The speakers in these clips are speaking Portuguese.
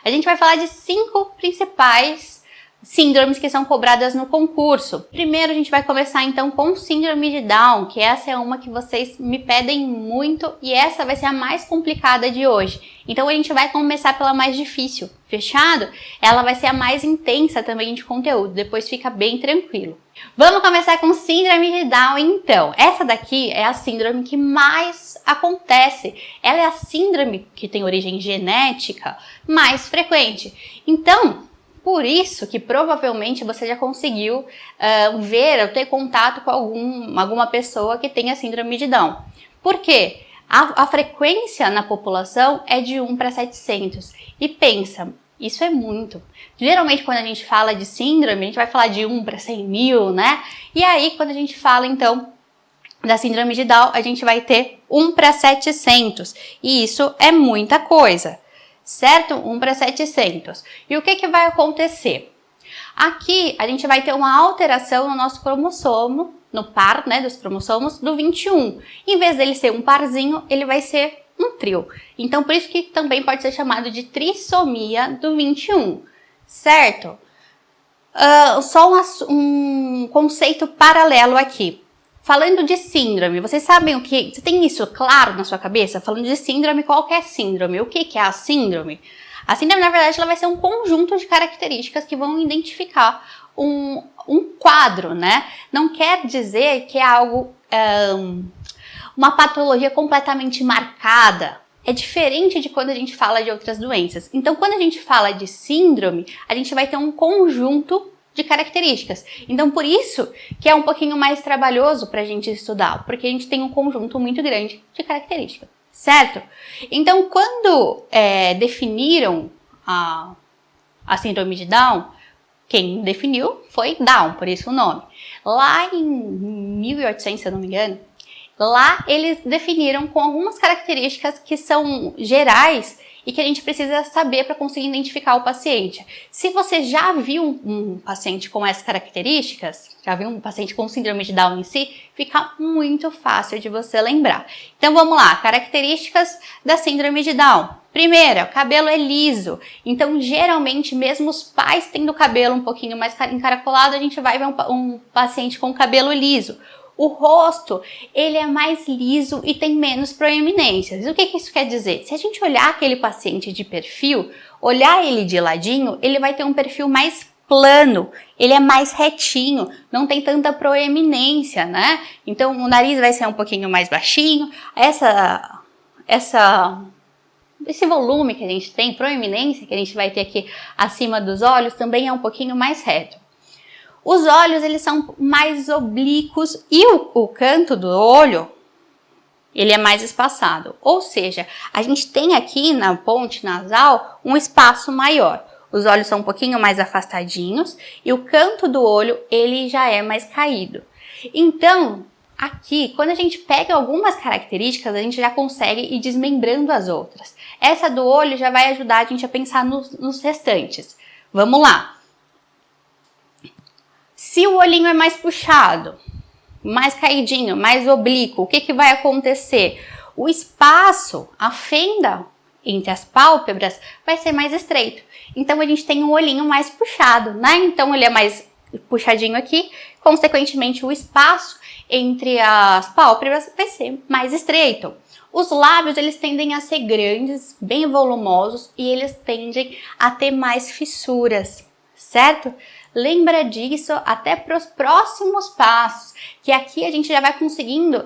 A gente vai falar de 5 principais síndromes que são cobradas no concurso. Primeiro a gente vai começar então com síndrome de Down, que essa é uma que vocês me pedem muito e essa vai ser a mais complicada de hoje. Então a gente vai começar pela mais difícil, fechado? Ela vai ser a mais intensa também de conteúdo, depois fica bem tranquilo. Vamos começar com síndrome de Down então. Essa daqui é a síndrome que mais acontece. Ela é a síndrome que tem origem genética mais frequente. Então, por isso que provavelmente você já conseguiu ver ou ter contato com alguma pessoa que tenha síndrome de Down. Por quê? A frequência na população é de 1 para 700. E pensa, isso é muito. Geralmente quando a gente fala de síndrome, a gente vai falar de 1 para 100 mil, né? E aí quando a gente fala então da síndrome de Down, a gente vai ter 1 para 700. E isso é muita coisa. Certo? 1 para 700. E o que vai acontecer? Aqui a gente vai ter uma alteração no nosso cromossomo, no par, né, dos cromossomos do 21. Em vez dele ser um parzinho, ele vai ser um trio. Então, por isso que também pode ser chamado de trissomia do 21, certo? Só um conceito paralelo aqui. Falando de síndrome, vocês sabem o que? Você tem isso claro na sua cabeça? Falando de síndrome, qual que é a síndrome? O que é a síndrome? A síndrome, na verdade, ela vai ser um conjunto de características que vão identificar um quadro, né? Não quer dizer que é algo, uma patologia completamente marcada. É diferente de quando a gente fala de outras doenças. Então, quando a gente fala de síndrome, a gente vai ter um conjunto de características. Então, por isso que é um pouquinho mais trabalhoso para a gente estudar, porque a gente tem um conjunto muito grande de características, certo? Então, quando definiram a síndrome de Down, quem definiu foi Down, por isso o nome. Lá em 1800, se eu não me engano, lá eles definiram com algumas características que são gerais e que a gente precisa saber para conseguir identificar o paciente. Se você já viu um paciente com essas características, já viu um paciente com síndrome de Down em si, fica muito fácil de você lembrar. Então vamos lá, características da síndrome de Down. Primeira, o cabelo é liso. Então geralmente mesmo os pais tendo o cabelo um pouquinho mais encaracolado, a gente vai ver um paciente com cabelo liso. O rosto, ele é mais liso e tem menos proeminências. E o que isso quer dizer? Se a gente olhar aquele paciente de perfil, olhar ele de ladinho, ele vai ter um perfil mais plano, ele é mais retinho, não tem tanta proeminência, né? Então, o nariz vai ser um pouquinho mais baixinho, esse volume que a gente tem, proeminência que a gente vai ter aqui acima dos olhos, também é um pouquinho mais reto. Os olhos, eles são mais oblíquos e o canto do olho, ele é mais espaçado. Ou seja, a gente tem aqui na ponte nasal um espaço maior. Os olhos são um pouquinho mais afastadinhos e o canto do olho, ele já é mais caído. Então, aqui, quando a gente pega algumas características, a gente já consegue ir desmembrando as outras. Essa do olho já vai ajudar a gente a pensar nos restantes. Vamos lá. Se o olhinho é mais puxado, mais caidinho, mais oblíquo, o que vai acontecer? O espaço, a fenda entre as pálpebras vai ser mais estreito. Então a gente tem um olhinho mais puxado, né? Então ele é mais puxadinho aqui, consequentemente o espaço entre as pálpebras vai ser mais estreito. Os lábios, eles tendem a ser grandes, bem volumosos e eles tendem a ter mais fissuras, certo? Lembra disso até para os próximos passos, que aqui a gente já vai conseguindo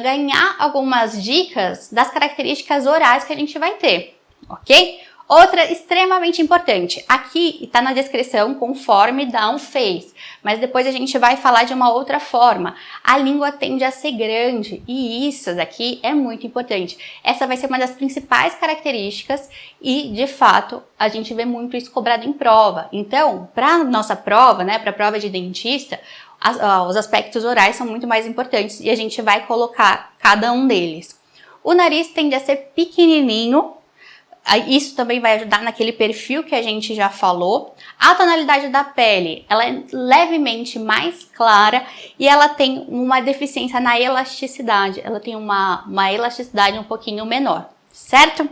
ganhar algumas dicas das características orais que a gente vai ter, ok? Outra extremamente importante, aqui está na descrição conforme Down fez, mas depois a gente vai falar de uma outra forma. A língua tende a ser grande e isso daqui é muito importante. Essa vai ser uma das principais características e, de fato, a gente vê muito isso cobrado em prova. Então, para nossa prova, né, para a prova de dentista, os aspectos orais são muito mais importantes e a gente vai colocar cada um deles. O nariz tende a ser pequenininho. Isso também vai ajudar naquele perfil que a gente já falou. A tonalidade da pele, ela é levemente mais clara e ela tem uma deficiência na elasticidade. Ela tem uma elasticidade um pouquinho menor, certo?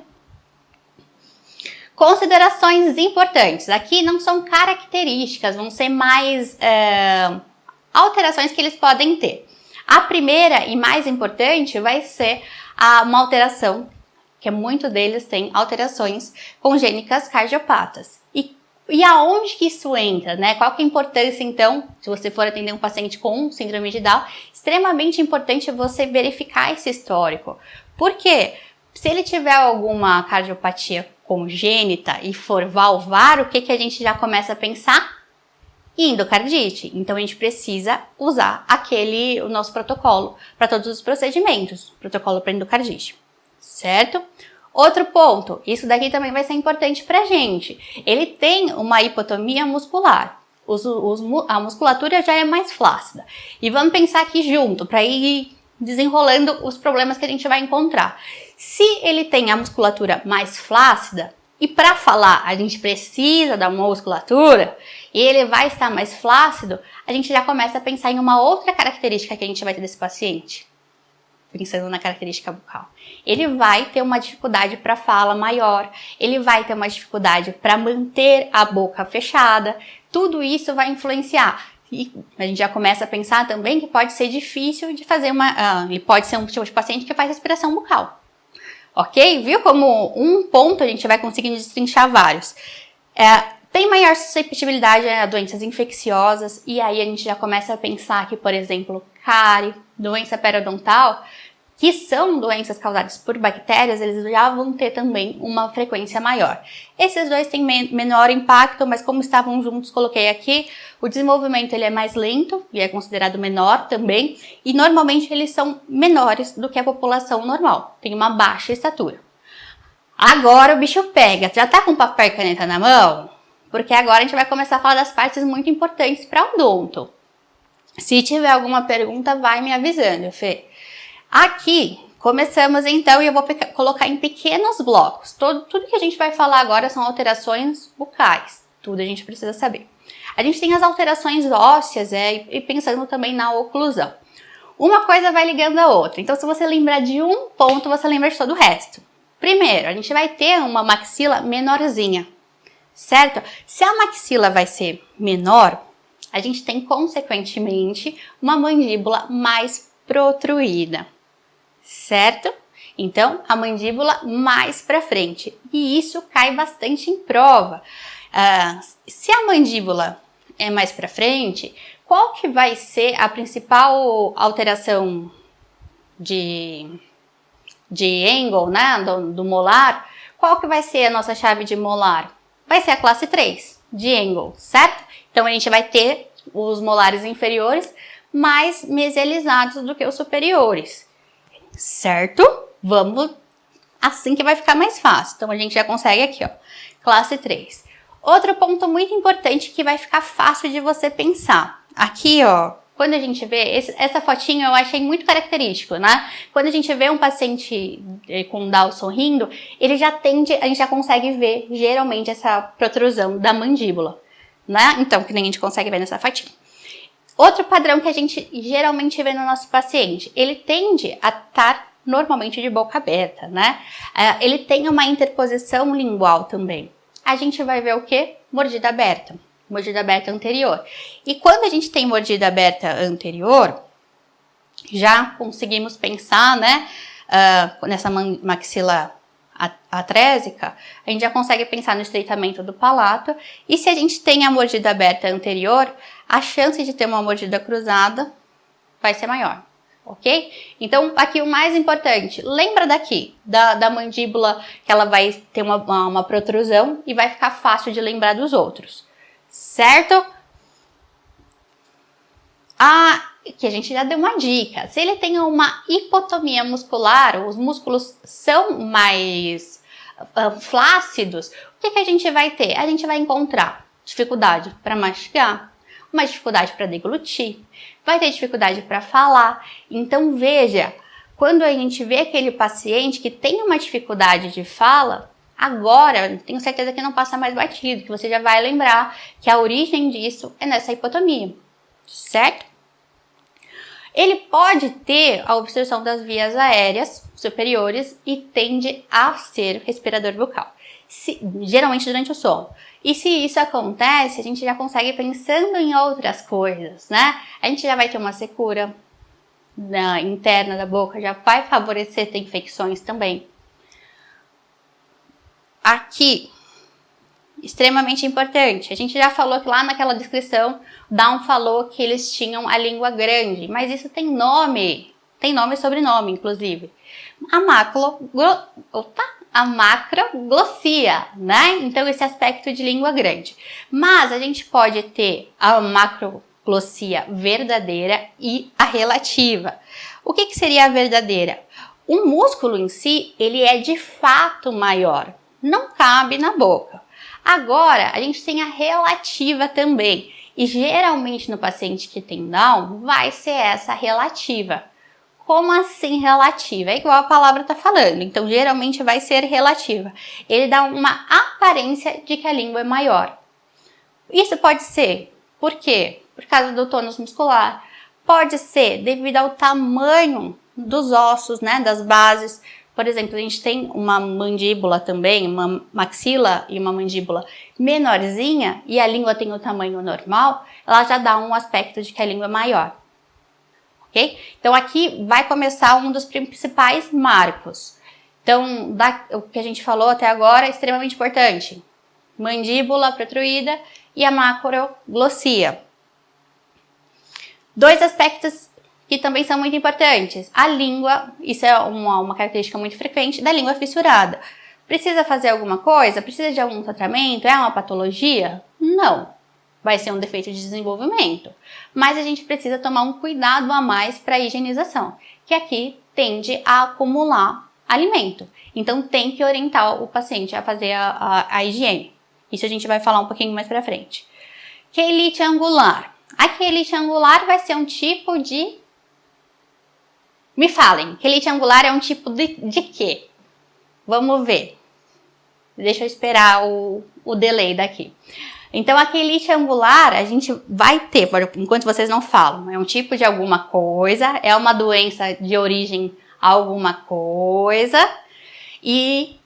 Considerações importantes. Aqui não são características, vão ser mais alterações que eles podem ter. A primeira e mais importante vai ser uma alteração, que muito deles têm alterações congênitas cardiopatas. E aonde que isso entra, né? Qual que é a importância, então, se você for atender um paciente com síndrome de Down, extremamente importante você verificar esse histórico. Por quê? Se ele tiver alguma cardiopatia congênita e for valvar, o que a gente já começa a pensar? Endocardite. Então a gente precisa usar o nosso protocolo para todos os procedimentos, protocolo para endocardite, certo? Outro ponto, isso daqui também vai ser importante para a gente. Ele tem uma hipotomia muscular. A musculatura já é mais flácida. E vamos pensar aqui junto, para ir desenrolando os problemas que a gente vai encontrar. Se ele tem a musculatura mais flácida, e para falar a gente precisa da musculatura, e ele vai estar mais flácido, a gente já começa a pensar em uma outra característica que a gente vai ter desse paciente. Pensando na característica bucal. Ele vai ter uma dificuldade para fala maior, ele vai ter uma dificuldade para manter a boca fechada, tudo isso vai influenciar. E a gente já começa a pensar também que pode ser difícil de fazer ele pode ser um tipo de paciente que faz respiração bucal. Ok? Viu como um ponto a gente vai conseguindo destrinchar vários. Tem maior susceptibilidade a doenças infecciosas, e aí a gente já começa a pensar que, por exemplo, cárie, doença periodontal, que são doenças causadas por bactérias, eles já vão ter também uma frequência maior. Esses dois têm menor impacto, mas como estavam juntos, coloquei aqui, o desenvolvimento ele é mais lento e é considerado menor também, e normalmente eles são menores do que a população normal, tem uma baixa estatura. Agora o bicho pega, já tá com papel e caneta na mão? Porque agora a gente vai começar a falar das partes muito importantes para o odonto. Se tiver alguma pergunta, vai me avisando, Fê. Aqui, começamos então e eu vou colocar em pequenos blocos. Tudo que a gente vai falar agora são alterações bucais. Tudo a gente precisa saber. A gente tem as alterações ósseas e pensando também na oclusão. Uma coisa vai ligando a outra. Então, se você lembrar de um ponto, você lembra de todo o resto. Primeiro, a gente vai ter uma maxila menorzinha, certo? Se a maxila vai ser menor, a gente tem, consequentemente, uma mandíbula mais protruída, certo? Então, a mandíbula mais para frente. E isso cai bastante em prova. Se a mandíbula é mais para frente, qual que vai ser a principal alteração de angle, né, do molar? Qual que vai ser a nossa chave de molar? Vai ser a classe 3 de angle, certo? Então, a gente vai ter os molares inferiores mais mesializados do que os superiores, certo? Vamos, assim que vai ficar mais fácil. Então, a gente já consegue aqui, ó, classe 3. Outro ponto muito importante que vai ficar fácil de você pensar. Aqui, ó, quando a gente vê, essa fotinha eu achei muito característico, né? Quando a gente vê um paciente com Down sorrindo, a gente já consegue ver, geralmente, essa protrusão da mandíbula, né? Então, que nem a gente consegue ver nessa fotinha. Outro padrão que a gente geralmente vê no nosso paciente, ele tende a estar normalmente de boca aberta, né? Ele tem uma interposição lingual também. A gente vai ver o quê? Mordida aberta anterior. E quando a gente tem mordida aberta anterior, já conseguimos pensar, né, nessa maxila atrésica, a gente já consegue pensar no estreitamento do palato, e se a gente tem a mordida aberta anterior, a chance de ter uma mordida cruzada vai ser maior, ok? Então, aqui o mais importante, lembra daqui, da mandíbula, que ela vai ter uma protrusão e vai ficar fácil de lembrar dos outros, certo? Que a gente já deu uma dica. Se ele tem uma hipotomia muscular, os músculos são mais flácidos, o que a gente vai ter? A gente vai encontrar dificuldade para mastigar, uma dificuldade para deglutir, vai ter dificuldade para falar. Então veja, quando a gente vê aquele paciente que tem uma dificuldade de fala, agora tenho certeza que não passa mais batido, que você já vai lembrar que a origem disso é nessa hipotomia, certo? Ele pode ter a obstrução das vias aéreas superiores e tende a ser respirador bucal. geralmente durante o sono. E se isso acontece, a gente já consegue ir pensando em outras coisas, né? A gente já vai ter uma secura interna da boca, já vai favorecer ter infecções também. Aqui, extremamente importante, a gente já falou que lá naquela descrição, Down falou que eles tinham a língua grande, mas isso tem nome e sobrenome, inclusive. A macroglossia, né? Então, esse aspecto de língua grande. Mas a gente pode ter a macroglossia verdadeira e a relativa. O que seria a verdadeira? O músculo em si, ele é de fato maior, não cabe na boca. Agora, a gente tem a relativa também. E geralmente no paciente que tem Down, vai ser essa relativa. Como assim relativa? É igual a palavra está falando, então geralmente vai ser relativa. Ele dá uma aparência de que a língua é maior. Isso pode ser, por quê? Por causa do tônus muscular. Pode ser devido ao tamanho dos ossos, né, das bases. Por exemplo, a gente tem uma mandíbula também, uma maxila e uma mandíbula menorzinha e a língua tem o tamanho normal, ela já dá um aspecto de que a língua é maior. Okay? Então aqui vai começar um dos principais marcos. Então, o que a gente falou até agora é extremamente importante. Mandíbula protruída e a macroglossia. Dois aspectos que também são muito importantes. A língua, isso é uma característica muito frequente, da língua fissurada. Precisa fazer alguma coisa? Precisa de algum tratamento? É uma patologia? Não. Vai ser um defeito de desenvolvimento. Mas a gente precisa tomar um cuidado a mais para a higienização, que aqui tende a acumular alimento. Então tem que orientar o paciente a fazer a higiene. Isso a gente vai falar um pouquinho mais para frente. Quelite angular. A quelite angular vai ser um tipo de... Me falem, quelite angular é um tipo de quê? Vamos ver. Deixa eu esperar o delay daqui. Então, a quelite angular, a gente vai ter, enquanto vocês não falam, é um tipo de alguma coisa, é uma doença de origem a alguma coisa, e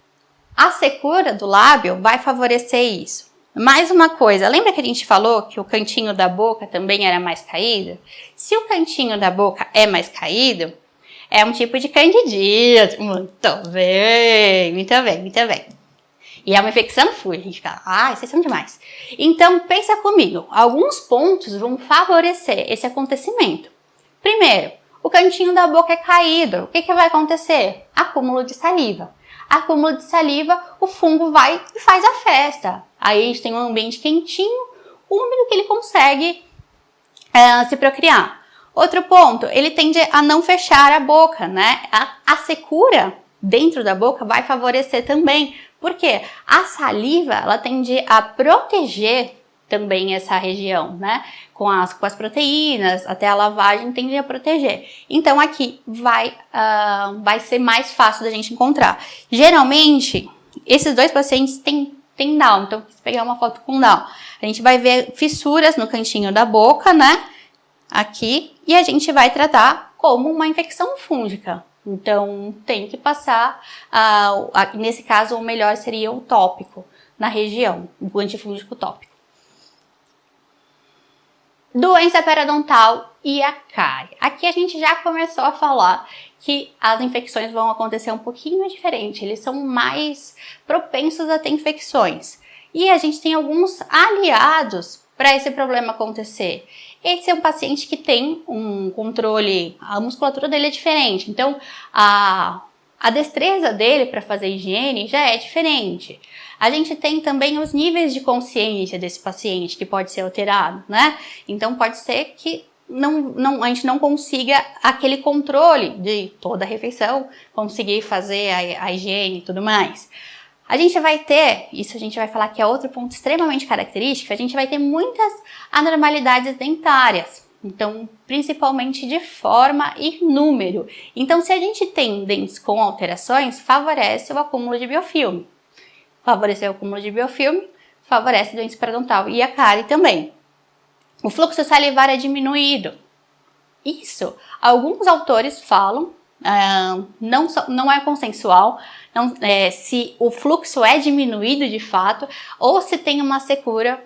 a secura do lábio vai favorecer isso. Mais uma coisa, lembra que a gente falou que o cantinho da boca também era mais caído? Se o cantinho da boca é mais caído, é um tipo de candidíase. Muito bem, muito bem, muito bem. E é uma infecção fúngicas, a gente fala, vocês são demais. Então, pensa comigo, alguns pontos vão favorecer esse acontecimento. Primeiro, o cantinho da boca é caído, o que vai acontecer? Acúmulo de saliva. Acúmulo de saliva, o fungo vai e faz a festa. Aí a gente tem um ambiente quentinho, úmido, que ele consegue se procriar. Outro ponto, ele tende a não fechar a boca, né? A secura dentro da boca vai favorecer também. Por quê? A saliva, ela tende a proteger também essa região, né? Com as proteínas, até a lavagem tende a proteger. Então, aqui vai ser mais fácil da gente encontrar. Geralmente, esses dois pacientes têm Down, então, se pegar uma foto com Down, a gente vai ver fissuras no cantinho da boca, né? Aqui, e a gente vai tratar como uma infecção fúngica. Então, tem que passar, nesse caso, o melhor seria o tópico na região, o antifúngico tópico. Doença periodontal e a cárie. Aqui a gente já começou a falar que as infecções vão acontecer um pouquinho diferente, eles são mais propensos a ter infecções. E a gente tem alguns aliados para esse problema acontecer. Esse é um paciente que tem um controle, a musculatura dele é diferente, então a destreza dele para fazer higiene já é diferente. A gente tem também os níveis de consciência desse paciente que pode ser alterado, né? Então pode ser que a gente não consiga aquele controle de toda a refeição, conseguir fazer a higiene e tudo mais. A gente vai ter, isso a gente vai falar que é outro ponto extremamente característico, a gente vai ter muitas anormalidades dentárias, então principalmente de forma e número. Então se a gente tem dentes com alterações, favorece o acúmulo de biofilme. Favorecer o acúmulo de biofilme, favorece doença periodontal e a cárie também. O fluxo salivar é diminuído. Isso, alguns autores falam, não é consensual, não, se o fluxo é diminuído de fato ou se tem uma secura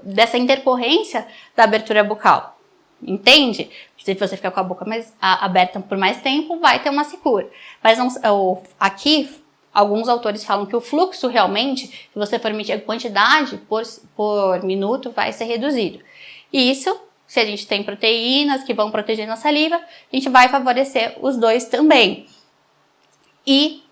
dessa intercorrência da abertura bucal. Entende? Se você ficar com a boca mais aberta por mais tempo, vai ter uma secura. Mas aqui, alguns autores falam que o fluxo realmente, se você for medir a quantidade por minuto, vai ser reduzido. E isso, se a gente tem proteínas que vão proteger na saliva, a gente vai favorecer os dois também. E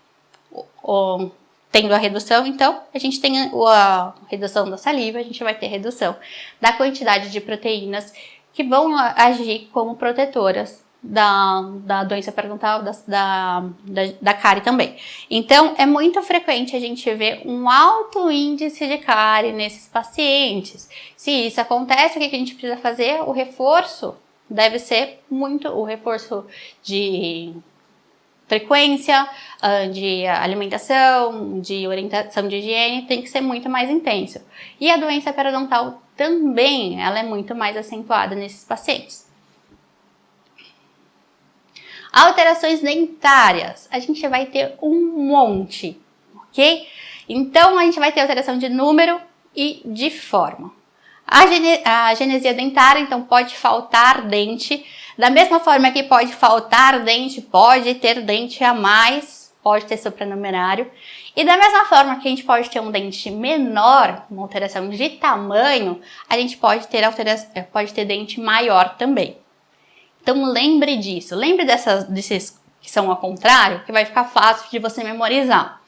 tendo a redução, então, a gente tem a redução da saliva, a gente vai ter redução da quantidade de proteínas que vão agir como protetoras da doença periodontal, da cárie também. Então, é muito frequente a gente ver um alto índice de cárie nesses pacientes. Se isso acontece, o que a gente precisa fazer? O reforço deve ser o reforço de frequência, de alimentação, de orientação de higiene, tem que ser muito mais intenso. E a doença periodontal também, ela é muito mais acentuada nesses pacientes. Alterações dentárias, a gente vai ter um monte, ok? Então, a gente vai ter alteração de número e de forma. A genesia dentária, então, pode faltar dente. Da mesma forma que pode faltar dente, pode ter dente a mais, pode ter supranumerário. E da mesma forma que a gente pode ter um dente menor, uma alteração de tamanho, a gente pode ter dente maior também. Então lembre disso, lembre desses que são ao contrário, que vai ficar fácil de você memorizar.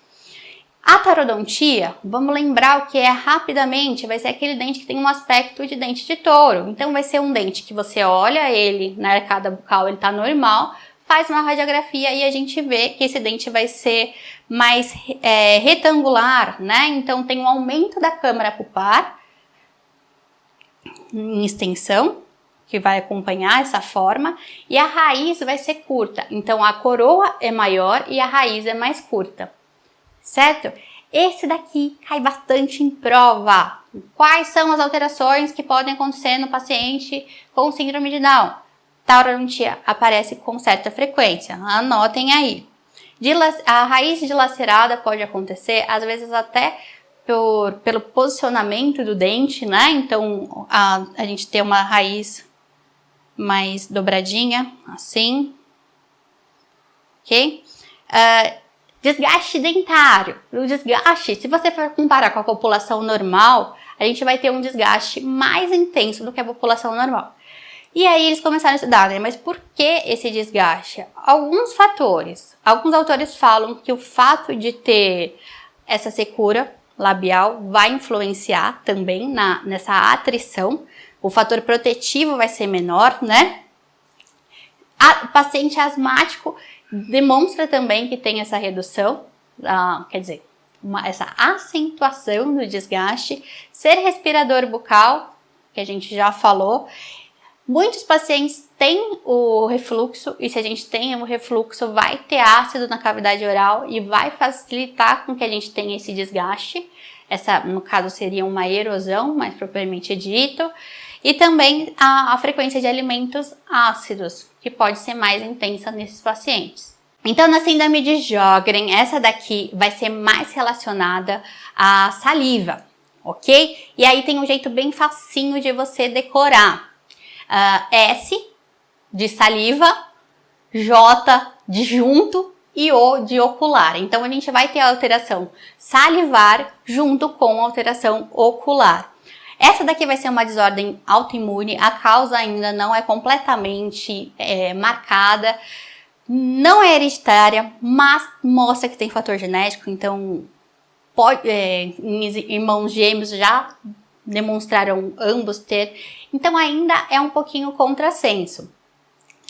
A parodontia, vamos lembrar o que é rapidamente, vai ser aquele dente que tem um aspecto de dente de touro. Então vai ser um dente que você olha ele na arcada bucal, ele está normal, faz uma radiografia e a gente vê que esse dente vai ser mais retangular, né? Então tem um aumento da câmara pulpar em extensão, que vai acompanhar essa forma, e a raiz vai ser curta. Então a coroa é maior e a raiz é mais curta. Certo? Esse daqui cai bastante em prova. Quais são as alterações que podem acontecer no paciente com síndrome de Down? Parodontia aparece com certa frequência, anotem aí. A raiz dilacerada pode acontecer, às vezes até pelo posicionamento do dente, né? Então a gente tem uma raiz mais dobradinha, assim, ok? Desgaste dentário. O desgaste, se você for comparar com a população normal, a gente vai ter um desgaste mais intenso do que a população normal. E aí eles começaram a estudar, né? Mas por que esse desgaste? Alguns fatores. Alguns autores falam que o fato de ter essa secura labial vai influenciar também nessa atrição. O fator protetivo vai ser menor, né? O paciente asmático demonstra também que tem essa redução, quer dizer, essa acentuação do desgaste. Ser respirador bucal, que a gente já falou. Muitos pacientes têm o refluxo, e se a gente tem o refluxo, vai ter ácido na cavidade oral e vai facilitar com que a gente tenha esse desgaste. Essa, no caso, seria uma erosão, mais propriamente dito. E também a frequência de alimentos ácidos, que pode ser mais intensa nesses pacientes. Então, na síndrome de Sjögren, essa daqui vai ser mais relacionada à saliva, ok? E aí tem um jeito bem facinho de você decorar. S de saliva, J de junto e O de ocular. Então, a gente vai ter a alteração salivar junto com a alteração ocular. Essa daqui vai ser uma desordem autoimune, a causa ainda não é completamente marcada, não é hereditária, mas mostra que tem fator genético, então irmãos gêmeos já demonstraram ambos ter, então ainda é um pouquinho contrassenso.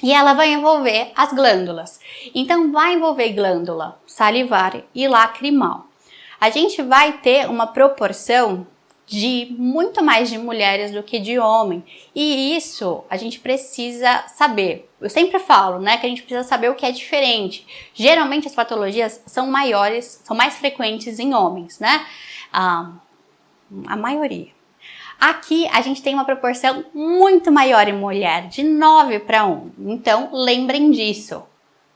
E ela vai envolver as glândulas, então vai envolver glândula salivar e lacrimal. A gente vai ter uma proporção de muito mais de mulheres do que de homem, e isso a gente precisa saber. Eu sempre falo, né, que a gente precisa saber o que é diferente. Geralmente as patologias são maiores, são mais frequentes em homens, né? A maioria. Aqui a gente tem uma proporção muito maior em mulher, de 9 para 1. Então lembrem disso,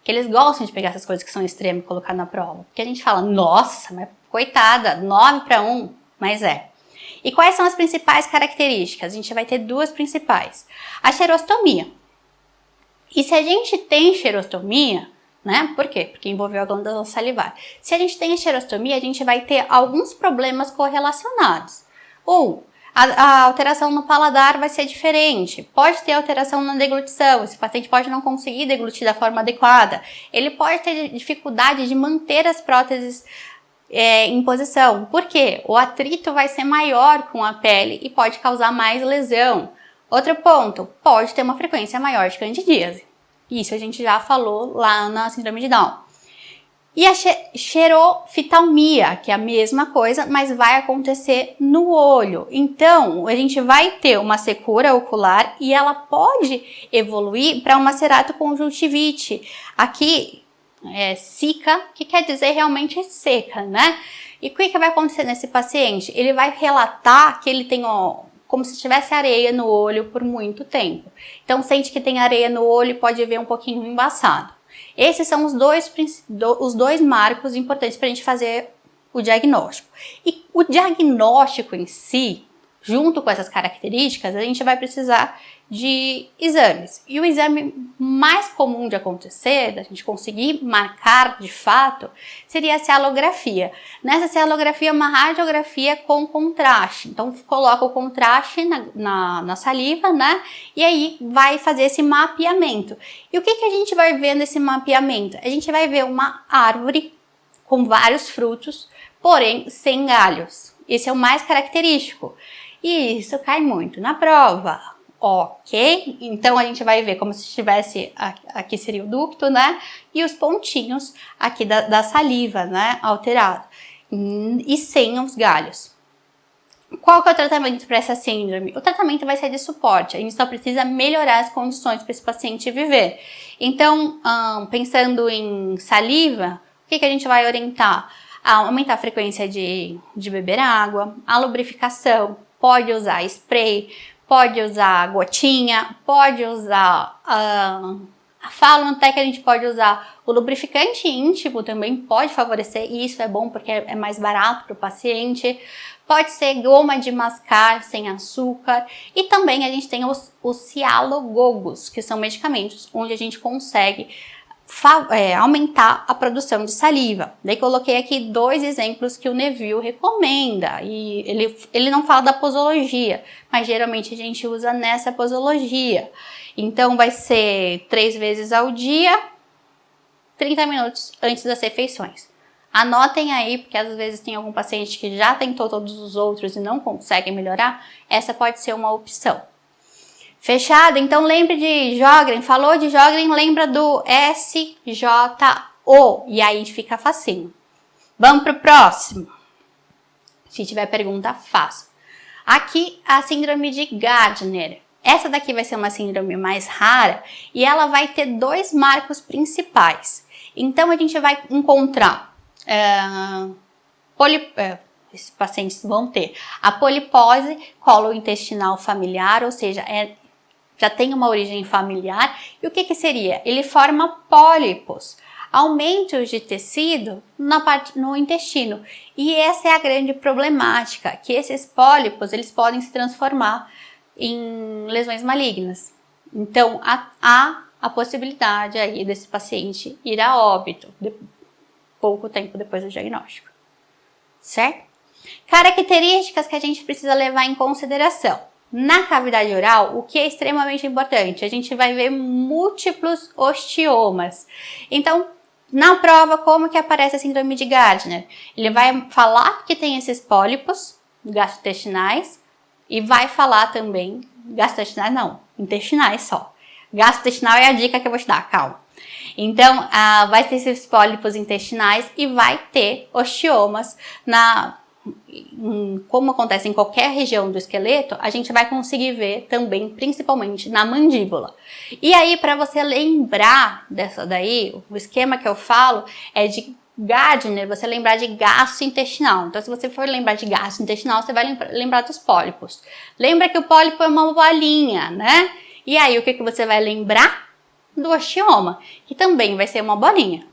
que eles gostam de pegar essas coisas que são extremas e colocar na prova. Porque a gente fala, nossa, mas coitada, 9-1, mas é. E quais são as principais características? A gente vai ter duas principais. A xerostomia. E se a gente tem xerostomia, né? Por quê? Porque envolveu a glândula salivar. Se a gente tem a xerostomia, a gente vai ter alguns problemas correlacionados. A alteração no paladar vai ser diferente. Pode ter alteração na deglutição. Esse paciente pode não conseguir deglutir da forma adequada. Ele pode ter dificuldade de manter as próteses em posição. Por quê? O atrito vai ser maior com a pele e pode causar mais lesão. Outro ponto, pode ter uma frequência maior de candidíase. Isso a gente já falou lá na síndrome de Down. E a xeroftalmia, que é a mesma coisa, mas vai acontecer no olho. Então, a gente vai ter uma secura ocular e ela pode evoluir para uma ceratoconjuntivite. Aqui é cica, que quer dizer realmente seca, né? E o que vai acontecer nesse paciente? Ele vai relatar que ele tem como se tivesse areia no olho por muito tempo. Então, sente que tem areia no olho e pode ver um pouquinho embaçado. Esses são os dois marcos importantes para a gente fazer o diagnóstico. E o diagnóstico em si, junto com essas características, a gente vai precisar de exames. E o exame mais comum de acontecer, da gente conseguir marcar de fato, seria a cialografia. Nessa cialografia é uma radiografia com contraste. Então, coloca o contraste na saliva, né? E aí vai fazer esse mapeamento. E o que a gente vai ver nesse mapeamento? A gente vai ver uma árvore com vários frutos, porém sem galhos. Esse é o mais característico. E isso cai muito na prova. Ok, então a gente vai ver como se tivesse, aqui seria o ducto, né? E os pontinhos aqui da saliva, né? Alterado. E sem os galhos. Qual que é o tratamento para essa síndrome? O tratamento vai ser de suporte. A gente só precisa melhorar as condições para esse paciente viver. Então, pensando em saliva, o que a gente vai orientar? Aumentar a frequência de beber água, a lubrificação, pode usar spray, pode usar gotinha, pode usar, falam até que a gente pode usar o lubrificante íntimo também, pode favorecer, e isso é bom porque é mais barato para o paciente. Pode ser goma de mascar sem açúcar, e também a gente tem os cialogogos, que são medicamentos onde a gente consegue aumentar a produção de saliva. Daí coloquei aqui dois exemplos que o Neville recomenda, e ele não fala da posologia, mas geralmente a gente usa nessa posologia. Então vai ser 3 vezes ao dia, 30 minutos antes das refeições. Anotem aí, porque às vezes tem algum paciente que já tentou todos os outros e não consegue melhorar, essa pode ser uma opção. Fechado? Então lembre de Sjögren, falou de Sjögren, lembra do SJO, e aí fica facinho. Vamos para o próximo. Se tiver pergunta, faça. Aqui a síndrome de Gardner. Essa daqui vai ser uma síndrome mais rara e ela vai ter 2 marcos principais. Então a gente vai encontrar, esses pacientes vão ter a polipose colointestinal familiar, ou seja, já tem uma origem familiar. E o que seria? Ele forma pólipos, aumentos de tecido no intestino. E essa é a grande problemática, que esses pólipos eles podem se transformar em lesões malignas. Então, há a possibilidade aí desse paciente ir a óbito pouco tempo depois do diagnóstico. Certo? Características que a gente precisa levar em consideração. Na cavidade oral, o que é extremamente importante? A gente vai ver múltiplos ostiomas. Então, na prova, como que aparece a síndrome de Gardner? Ele vai falar que tem esses pólipos gastrointestinais e vai falar também, gastrointestinais não, intestinais só. Gastrointestinal é a dica que eu vou te dar, calma. Então, vai ter esses pólipos intestinais e vai ter ostiomas como acontece em qualquer região do esqueleto, a gente vai conseguir ver também, principalmente na mandíbula. E aí, para você lembrar dessa daí, o esquema que eu falo é de Gardner, você lembrar de gastrointestinal. Então, se você for lembrar de gastrointestinal, você vai lembrar dos pólipos. Lembra que o pólipo é uma bolinha, né? E aí, o que você vai lembrar? do osteoma, que também vai ser uma bolinha,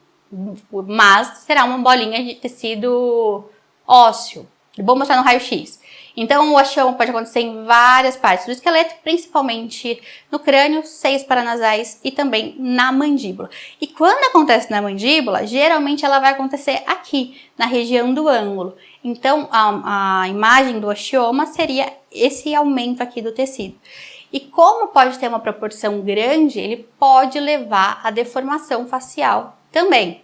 mas será uma bolinha de tecido ósseo. Vou mostrar no raio-x. Então, o osteoma pode acontecer em várias partes do esqueleto, principalmente no crânio, seios paranasais e também na mandíbula. E quando acontece na mandíbula, geralmente ela vai acontecer aqui, na região do ângulo. Então, a imagem do osteoma seria esse aumento aqui do tecido. E como pode ter uma proporção grande, ele pode levar à deformação facial também.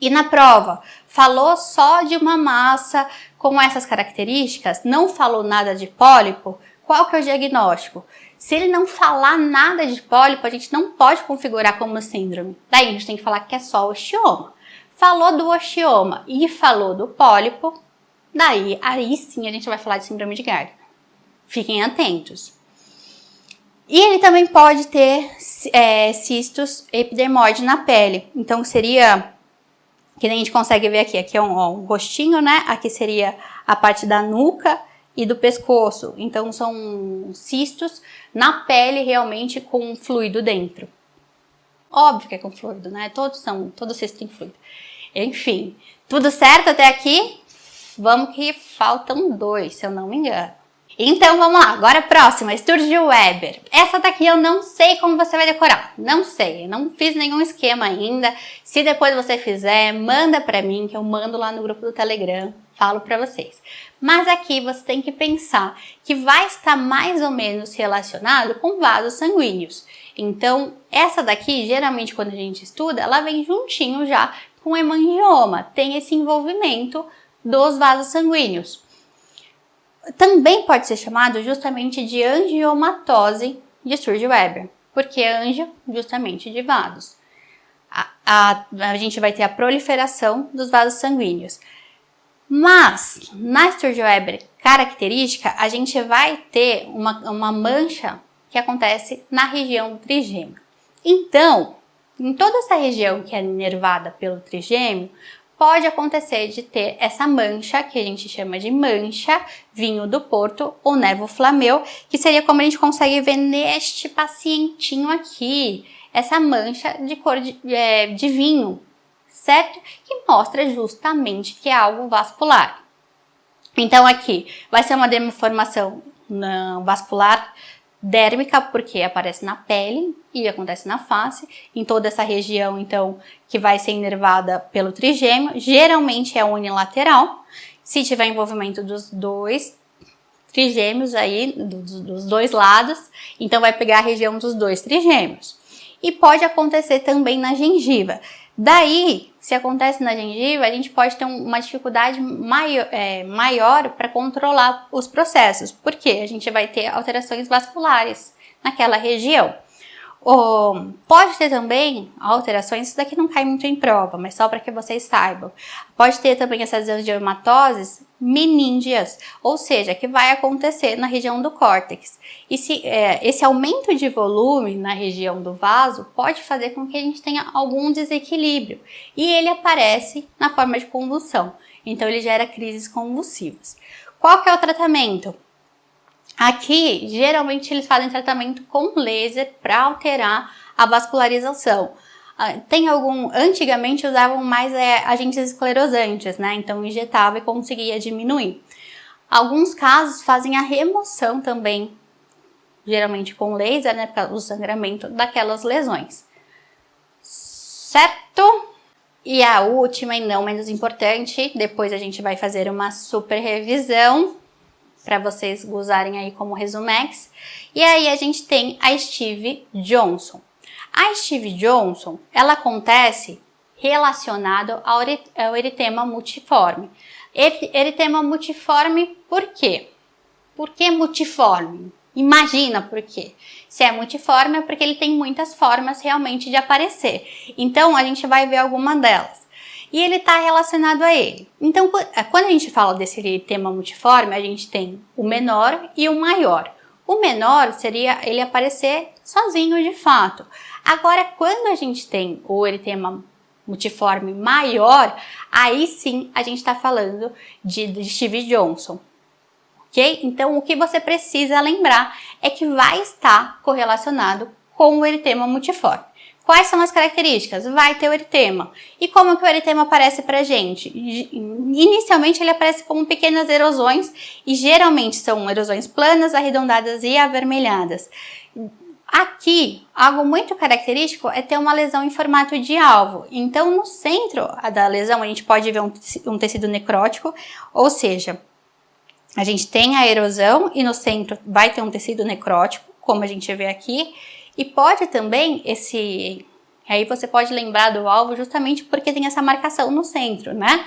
E na prova, falou só de uma massa com essas características, não falou nada de pólipo, qual que é o diagnóstico? Se ele não falar nada de pólipo, a gente não pode configurar como síndrome. Daí a gente tem que falar que é só osteoma. Falou do osteoma e falou do pólipo, daí aí sim a gente vai falar de síndrome de Gardner. Fiquem atentos. E ele também pode ter cistos epidermoides na pele, então seria... que a gente consegue ver aqui é um rostinho, né? Aqui seria a parte da nuca e do pescoço. Então, são cistos na pele realmente com fluido dentro. Óbvio que é com fluido, né? Todo cisto tem fluido. Enfim, tudo certo até aqui? Vamos que faltam 2, se eu não me engano. Então vamos lá, agora a próxima, Sturge-Weber. Essa daqui eu não sei como você vai decorar, não sei, não fiz nenhum esquema ainda. Se depois você fizer, manda pra mim que eu mando lá no grupo do Telegram, falo pra vocês. Mas aqui você tem que pensar que vai estar mais ou menos relacionado com vasos sanguíneos. Então essa daqui, geralmente quando a gente estuda, ela vem juntinho já com hemangioma, tem esse envolvimento dos vasos sanguíneos. Também pode ser chamado justamente de angiomatose de Sturge-Weber, porque angio justamente de vasos. A gente vai ter a proliferação dos vasos sanguíneos. Mas, na Sturge-Weber característica, a gente vai ter uma mancha que acontece na região do trigêmeo. Então, em toda essa região que é inervada pelo trigêmeo, pode acontecer de ter essa mancha, que a gente chama de mancha, vinho do Porto ou névoa flameu, que seria como a gente consegue ver neste pacientinho aqui, essa mancha de cor de vinho, certo? Que mostra justamente que é algo vascular. Então aqui vai ser uma deformação vascular dérmica, porque aparece na pele e acontece na face, em toda essa região, então, que vai ser inervada pelo trigêmeo, geralmente é unilateral, se tiver envolvimento dos dois trigêmeos aí, dos dois lados, então vai pegar a região dos dois trigêmeos. E pode acontecer também na gengiva. Daí, se acontece na gengiva, a gente pode ter uma dificuldade maior para controlar os processos, porque a gente vai ter alterações vasculares naquela região. Pode ter também alterações, isso daqui não cai muito em prova, mas só para que vocês saibam. Pode ter também essas angiomatoses meníngeas, ou seja, que vai acontecer na região do córtex. E esse aumento de volume na região do vaso pode fazer com que a gente tenha algum desequilíbrio. E ele aparece na forma de convulsão, então ele gera crises convulsivas. Qual que é o tratamento? Aqui, geralmente, eles fazem tratamento com laser para alterar a vascularização. Antigamente usavam mais agentes esclerosantes, né? Então injetava e conseguia diminuir. Alguns casos fazem a remoção também, geralmente com laser, né? Por causa do sangramento daquelas lesões. Certo? E a última e não menos importante, depois a gente vai fazer uma super revisão para vocês usarem aí como resumex. E aí a gente tem a Stevie Johnson. A Stevie Johnson, ela acontece relacionado ao eritema multiforme. Eritema multiforme por quê? Por que multiforme? Imagina por quê. Se é multiforme é porque ele tem muitas formas realmente de aparecer. Então a gente vai ver alguma delas. E ele está relacionado a ele. Então, quando a gente fala desse eritema multiforme, a gente tem o menor e o maior. O menor seria ele aparecer sozinho de fato. Agora, quando a gente tem o eritema multiforme maior, aí sim a gente está falando de Stevie Johnson. Ok? Então, o que você precisa lembrar é que vai estar correlacionado com o eritema multiforme. Quais são as características? Vai ter o eritema. E como que o eritema aparece pra gente? Inicialmente ele aparece como pequenas erosões e geralmente são erosões planas, arredondadas e avermelhadas. Aqui, algo muito característico é ter uma lesão em formato de alvo. Então, no centro da lesão, a gente pode ver um tecido necrótico, ou seja, a gente tem a erosão e no centro vai ter um tecido necrótico, como a gente vê aqui. E pode também aí você pode lembrar do alvo justamente porque tem essa marcação no centro, né?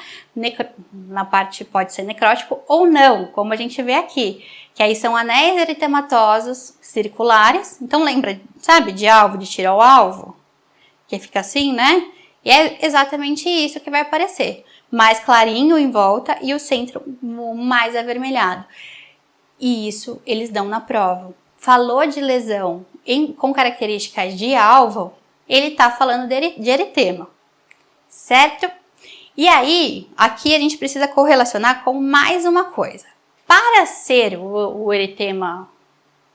Na parte pode ser necrótico ou não, como a gente vê aqui. Que aí são anéis eritematosos circulares. Então lembra, sabe, de alvo, de tiro ao alvo? Que fica assim, né? E é exatamente isso que vai aparecer. Mais clarinho em volta e o centro mais avermelhado. E isso eles dão na prova. Falou de lesão com características de alvo, ele está falando de eritema, certo? E aí, aqui a gente precisa correlacionar com mais uma coisa. Para ser o eritema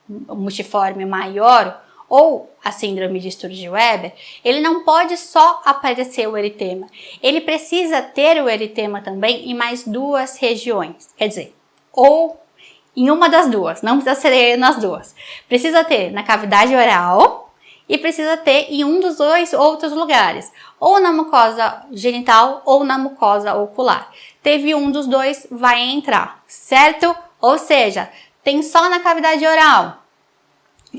multiforme maior, ou a síndrome de Sturge-Weber, ele não pode só aparecer o eritema. Ele precisa ter o eritema também em mais duas regiões. Quer dizer, ou em uma das duas, não precisa ser nas duas. Precisa ter na cavidade oral e precisa ter em um dos dois outros lugares. Ou na mucosa genital ou na mucosa ocular. Teve um dos dois, vai entrar, certo? Ou seja, tem só na cavidade oral.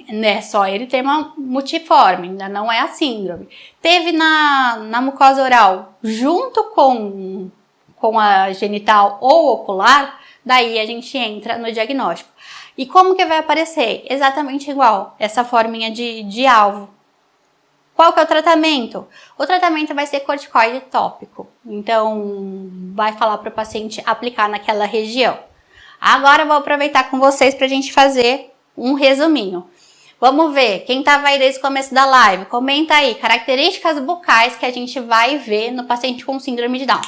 É só eritema multiforme, ainda não é a síndrome. Teve na mucosa oral junto com a genital ou ocular, daí a gente entra no diagnóstico. E como que vai aparecer? Exatamente igual, essa forminha de alvo. Qual que é o tratamento? O tratamento vai ser corticoide tópico. Então, vai falar para o paciente aplicar naquela região. Agora eu vou aproveitar com vocês para a gente fazer um resuminho. Vamos ver, quem estava aí desde o começo da live, comenta aí, características bucais que a gente vai ver no paciente com síndrome de Down.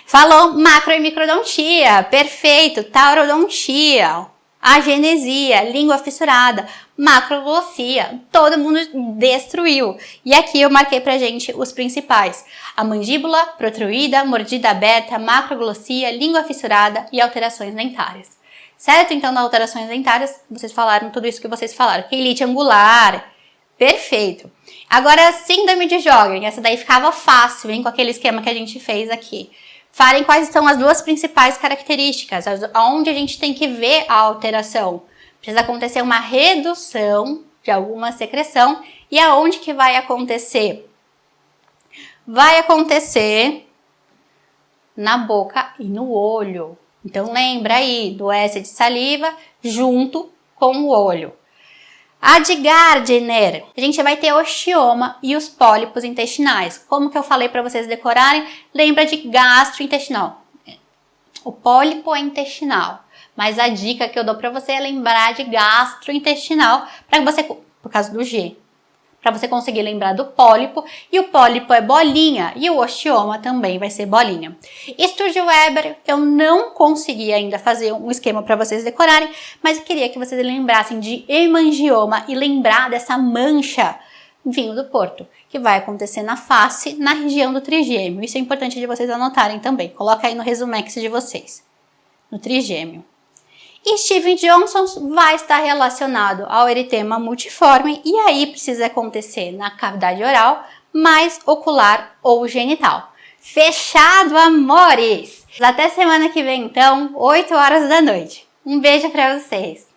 Falou macro e microdontia, perfeito, taurodontia, agenesia, língua fissurada, macroglossia, todo mundo destruiu. E aqui eu marquei pra gente os principais. A mandíbula protruída, mordida aberta, macroglossia, língua fissurada e alterações dentárias. Certo? Então, nas alterações dentárias, vocês falaram tudo isso que vocês falaram. Quelite angular, perfeito. Agora, síndrome de Sjögren, essa daí ficava fácil, hein, com aquele esquema que a gente fez aqui. Falem quais são as duas principais características, onde a gente tem que ver a alteração. Precisa acontecer uma redução de alguma secreção. E aonde que vai acontecer? Vai acontecer na boca e no olho. Então lembra aí do S de saliva junto com o olho. A de Gardner, a gente vai ter osteoma e os pólipos intestinais. Como que eu falei para vocês decorarem? Lembra de gastrointestinal. O pólipo é intestinal, mas a dica que eu dou para você é lembrar de gastrointestinal, para você, por causa do G, para você conseguir lembrar do pólipo, e o pólipo é bolinha, e o osteoma também vai ser bolinha. Sturge-Weber, eu não consegui ainda fazer um esquema para vocês decorarem, mas eu queria que vocês lembrassem de hemangioma e lembrar dessa mancha vinho do Porto, que vai acontecer na face, na região do trigêmeo. Isso é importante de vocês anotarem também. Coloca aí no resumex de vocês, no trigêmeo. E Stevens-Johnson vai estar relacionado ao eritema multiforme e aí precisa acontecer na cavidade oral, mais ocular ou genital. Fechado, amores! Até semana que vem, então, 8 horas da noite. Um beijo para vocês!